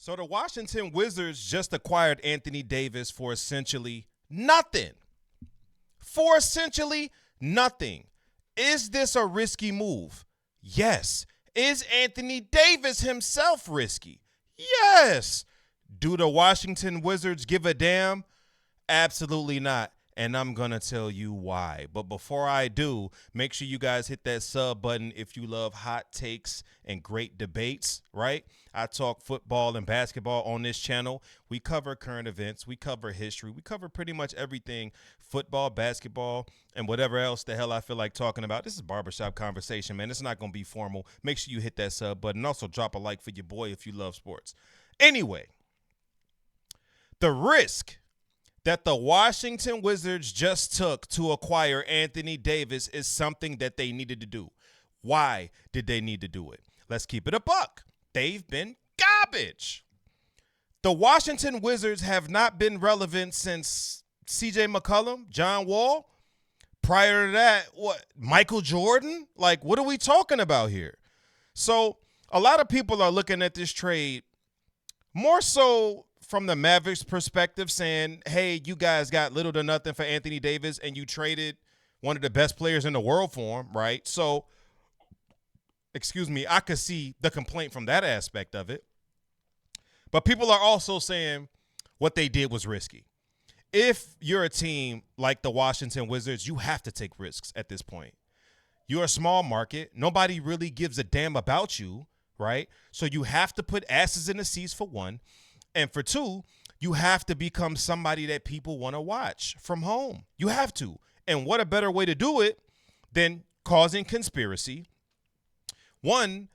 So the Washington Wizards just acquired Anthony Davis for essentially nothing. For essentially nothing. Is this a risky move? Yes. Is Anthony Davis himself risky? Yes. Do the Washington Wizards give a damn? Absolutely not. And I'm going to tell you why. But before I do, make sure you guys hit that sub button if you love hot takes and great debates, right? I talk football and basketball on this channel. We cover current events. We cover history. We cover pretty much everything, football, basketball, and whatever else the hell I feel like talking about. This is barbershop conversation, man. It's not going to be formal. Make sure you hit that sub button. Also drop a like for your boy if you love sports. Anyway, the risk that the Washington Wizards just took to acquire Anthony Davis is something that they needed to do. Why did they need to do it? Let's keep it a buck. They've been garbage. The Washington Wizards have not been relevant since C.J. McCollum, John Wall. Prior to that, Michael Jordan? Like, what are we talking about here? So a lot of people are looking at this trade more so from the Mavericks perspective, saying, hey, you guys got little to nothing for Anthony Davis and you traded one of the best players in the world for him, right? So, I could see the complaint from that aspect of it. But people are also saying what they did was risky. If you're a team like the Washington Wizards, you have to take risks at this point. You're a small market. Nobody really gives a damn about you, right? So you have to put asses in the seats for one. And for two, you have to become somebody that people want to watch from home. You have to. And what a better way to do it than causing conspiracy? One,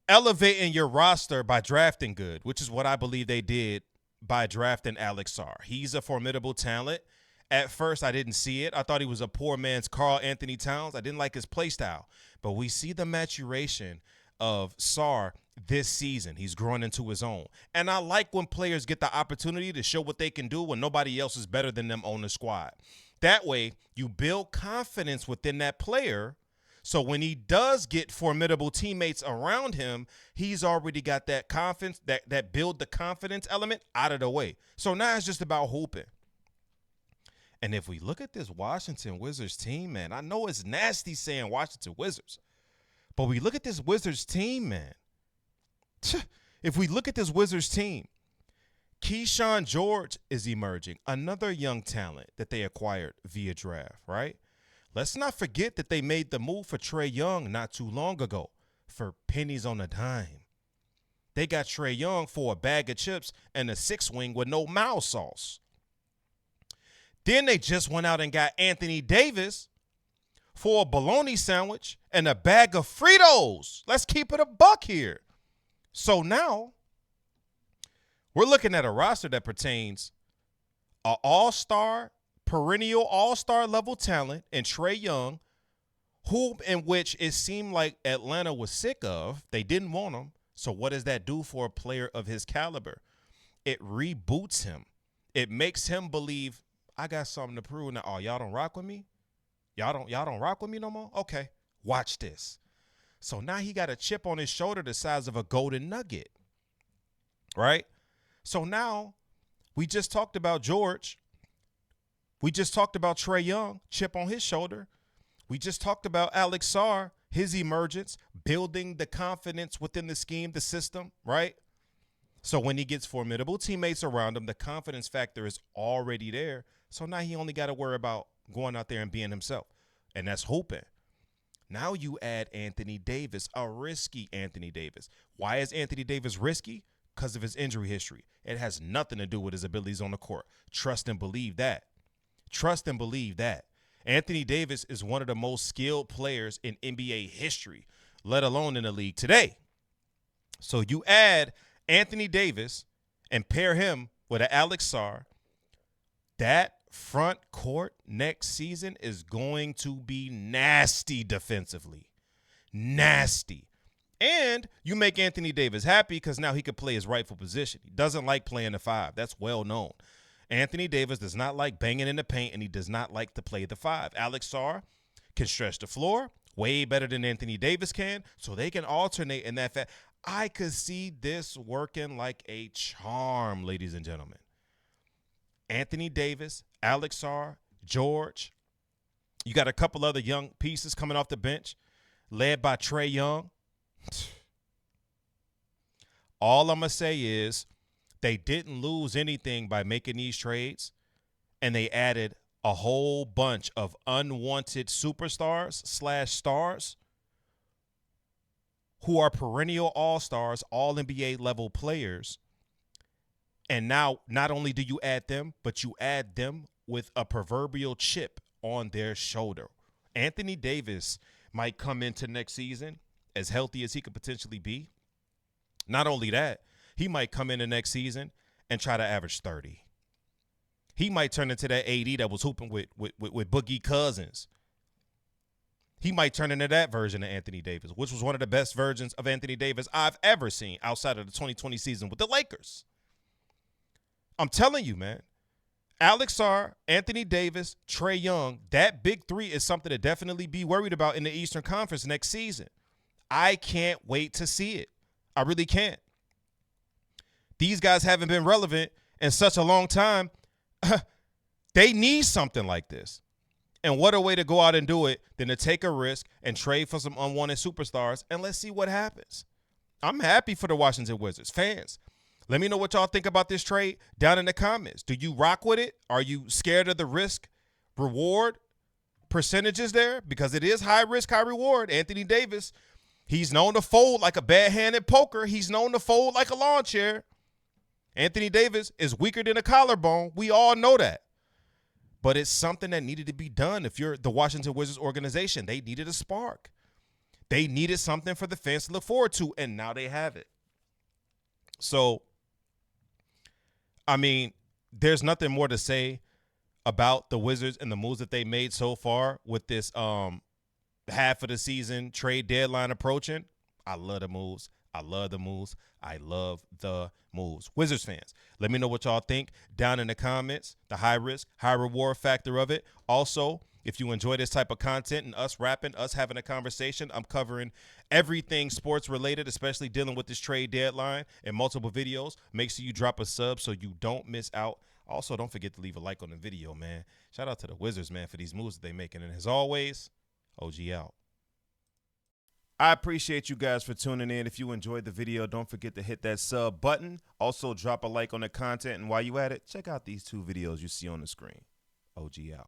elevating your roster by drafting good, which is what I believe they did by drafting Alex Sarr. He's a formidable talent. At first, I didn't see it. I thought he was a poor man's Karl Anthony Towns. I didn't like his play style. But we see the maturation of Sarr this season. He's growing into his own. And I like when players get the opportunity to show what they can do when nobody else is better than them on the squad. That way, you build confidence within that player. So when he does get formidable teammates around him, he's already got that confidence, that build the confidence element out of the way. So now it's just about hooping. And if we look at this Washington Wizards team, man, I know it's nasty saying Washington Wizards, but we look at this Wizards team, man. If we look at this Wizards team, Keyshawn George is emerging, another young talent that they acquired via draft, right? Let's not forget that they made the move for Trae Young not too long ago for pennies on a dime. They got Trae Young for a bag of chips and a six-wing with no mild sauce. Then they just went out and got Anthony Davis for a bologna sandwich and a bag of Fritos. Let's keep it a buck here. So now we're looking at a roster that pertains an all-star, perennial all-star level talent in Trae Young, in which it seemed like Atlanta was sick of. They didn't want him. So what does that do for a player of his caliber? It reboots him. It makes him believe, I got something to prove now. Oh, y'all don't rock with me? Y'all don't rock with me no more? Okay, watch this. So now he got a chip on his shoulder the size of a golden nugget, right? So now we just talked about George. We just talked about Trae Young, chip on his shoulder. We just talked about Alex Sarr, his emergence, building the confidence within the scheme, the system, right? So when he gets formidable teammates around him, the confidence factor is already there. So now he only got to worry about going out there and being himself, and that's hooping. Now you add Anthony Davis, a risky Anthony Davis. Why is Anthony Davis risky? Because of his injury history. It has nothing to do with his abilities on the court. Trust and believe that. Trust and believe that. Anthony Davis is one of the most skilled players in NBA history, let alone in the league today. So you add Anthony Davis and pair him with an Alex Sarr, that front court next season is going to be nasty defensively. Nasty. And you make Anthony Davis happy because now he can play his rightful position. He doesn't like playing the five. That's well known. Anthony Davis does not like banging in the paint, and he does not like to play the five. Alex Sarr can stretch the floor way better than Anthony Davis can, so they can alternate in that fact. I could see this working like a charm, ladies and gentlemen. Anthony Davis, Alex Sarr, George. You got a couple other young pieces coming off the bench, led by Trae Young. All I'm going to say is they didn't lose anything by making these trades, and they added a whole bunch of unwanted superstars / stars who are perennial all-stars, all-NBA level players. And now not only do you add them, but you add them with a proverbial chip on their shoulder. Anthony Davis might come into next season as healthy as he could potentially be. Not only that, he might come into next season and try to average 30. He might turn into that AD that was hooping with Boogie Cousins. He might turn into that version of Anthony Davis, which was one of the best versions of Anthony Davis I've ever seen outside of the 2020 season with the Lakers. I'm telling you, man. Alex Sarr, Anthony Davis, Trae Young, that big three is something to definitely be worried about in the Eastern Conference next season. I can't wait to see it. I really can't. These guys haven't been relevant in such a long time. They need something like this. And what a way to go out and do it than to take a risk and trade for some unwanted superstars, and let's see what happens. I'm happy for the Washington Wizards. Fans, let me know what y'all think about this trade down in the comments. Do you rock with it? Are you scared of the risk-reward percentages there? Because it is high risk, high reward. Anthony Davis, he's known to fold like a bad hand at poker. He's known to fold like a lawn chair. Anthony Davis is weaker than a collarbone. We all know that. But it's something that needed to be done. If you're the Washington Wizards organization, they needed a spark. They needed something for the fans to look forward to, and now they have it. So, I mean, there's nothing more to say about the Wizards and the moves that they made so far with this half of the season trade deadline approaching. I love the moves. I love the moves. I love the moves. Wizards fans, let me know what y'all think down in the comments, the high risk, high reward factor of it. Also, if you enjoy this type of content and us rapping, us having a conversation, I'm covering everything sports related, especially dealing with this trade deadline in multiple videos. Make sure you drop a sub so you don't miss out. Also, don't forget to leave a like on the video, man. Shout out to the Wizards, man, for these moves that they're making. And as always, OG out. I appreciate you guys for tuning in. If you enjoyed the video, don't forget to hit that sub button. Also, drop a like on the content. And while you at it, check out these two videos you see on the screen. OG out.